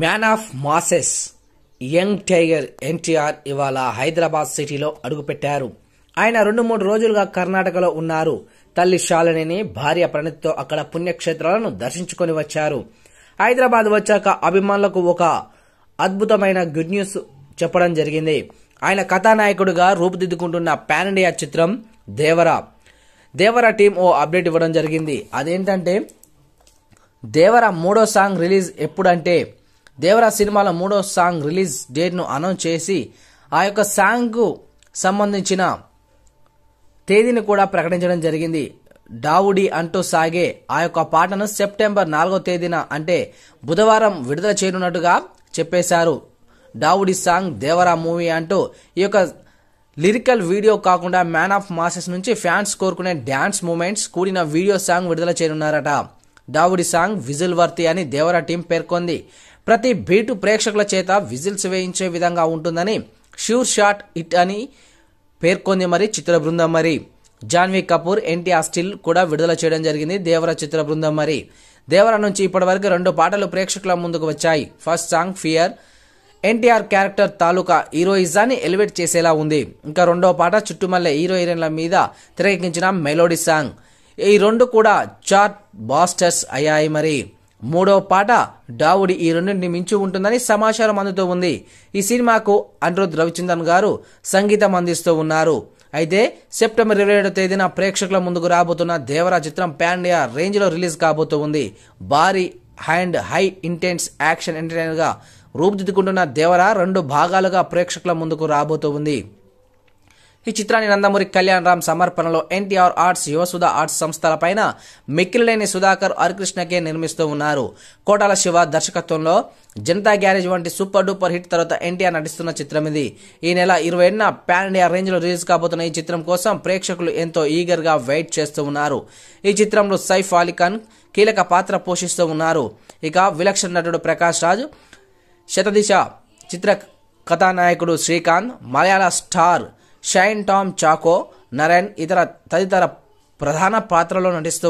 Man of masses young tiger NTR ఇవాళ హైదరాబాద్ సిటీలో అడుగుపెట్టారు. ఆయన 2-3 రోజులుగా కర్ణాటకలో ఉన్నారు. తల్లి శాలినిని, భార్య ప్రణీత్తో అక్కడ పుణ్యక్షేత్రాలను దర్శించుకొని వచ్చారు. హైదరాబాద్ వచ్చాక అభిమానులకు ఒక అద్భుతమైన గుడ్ న్యూస్ చెప్పడం జరిగింది. ఆయన కథానాయకుడిగా రూపుదిద్దుకుంటున్న పాన్ ఇండియా చిత్రం దేవరా టీం ఓ అప్డేట్ ఇవ్వడం జరిగింది. అదేంటంటే దేవరా 3వ సాంగ్ రిలీజ్ ఎప్పుడంటే దేవరా సినిమాలో 3వ సాంగ్ రిలీజ్ డేట్ ను అనౌన్స్ చేసి ఆ యొక్క సాంగ్ కు సంబంధించిన తేదీని కూడా ప్రకటించడం జరిగింది. డావుడి అంటూ సాగే ఆ యొక్క పాటను సెప్టెంబర్ 4వ తేదీన అంటే బుధవారం విడుదల చేయనున్నట్టుగా చెప్పేశారు. డావుడి సాంగ్ దేవరా మూవీ అంటూ ఈ యొక్క లిరికల్ వీడియో కాకుండా మ్యాన్ ఆఫ్ మాసెస్ నుంచి ఫ్యాన్స్ కోరుకునే డాన్స్ మూమెంట్స్ కూడిన వీడియో సాంగ్ విడుదల చేయనున్నారట. డావుడి సాంగ్ విజిల్ వర్తి అని దేవరా టీం పేర్కొంది. ప్రతి బీటు ప్రేక్షకుల చేత విజిల్స్ వేయించే విధంగా ఉంటుందని షూర్ షాట్ హిట్ అని పేర్కొంది. మరి చిత్ర బృందం మరి జాన్వీ కపూర్, ఎన్టీఆర్ స్టిల్ కూడా విడుదల చేయడం జరిగింది. దేవరా చిత్ర బృందం మరి దేవరా నుంచి ఇప్పటి వరకు 2 పాటలు ప్రేక్షకుల ముందుకు వచ్చాయి. First song fear NTR character తాలూకా హీరోయిజాన్ని ఎలివేట్ చేసేలా ఉంది. ఇంకా 2వ పాట చుట్టుమల్లె హీరో హీరోయిన్ల మీద తెరకెక్కించిన మెలోడీ సాంగ్. ఈ 2 కూడా చార్ట్ బాస్టర్స్ అయ్యాయి. మరి 3వ పాట డావుడి ఈ 2ని మించి ఉంటుందని సమాచారం అందుతూ ఉంది. ఈ సినిమాకు అనిరుద్ రవిచంద్రన్ గారు సంగీతం అందిస్తూ ఉన్నారు. అయితే సెప్టెంబర్ 27వ తేదీన ప్రేక్షకుల ముందుకు రాబోతున్న దేవరా చిత్రం పాన్ ఇండియా రేంజ్ లో రిలీజ్ కాబోతూ ఉంది. భారీ and high intense action entertainer గా రూపుదిద్దుకుంటున్న దేవరా 2 భాగాలుగా ప్రేక్షకుల ముందుకు రాబోతూ ఉంది. ఈ చిత్రాన్ని నందమూరి కళ్యాణ్ రామ్ సమర్పణలో ఎన్టీఆర్ ఆర్ట్స్, యువసుధ ఆర్ట్స్ సంస్థల పైన మిక్కిలినేని సుధాకర్, హరికృష్ణకే నిర్మిస్తూ ఉన్నారు. కోటాల శివ దర్శకత్వంలో జనతా గ్యారేజ్ వంటి సూపర్ డూపర్ హిట్ తర్వాత ఎన్టీఆర్ నటిస్తున్న చిత్రం ఇది. ఈ నెల 27న పాన్ ఇండియా రేంజ్ లో రిలీజ్ కాబోతున్న ఈ చిత్రం కోసం ప్రేక్షకులు ఎంతో ఈగర్ గా వెయిట్ చేస్తూ ఉన్నారు. ఈ చిత్రంలో సైఫ్ అలీ ఖాన్ కీలక పాత్ర పోషిస్తూ ఉన్నారు. ఇక విలక్షణ నటుడు ప్రకాష్ రాజ్, శతదిశ చిత్ర కథానాయకుడు శ్రీకాంత్, మలయాళ స్టార్ షైన్ టామ్ చాకో, నరేన్ తదితర ప్రధాన పాత్రలో నటిస్తూ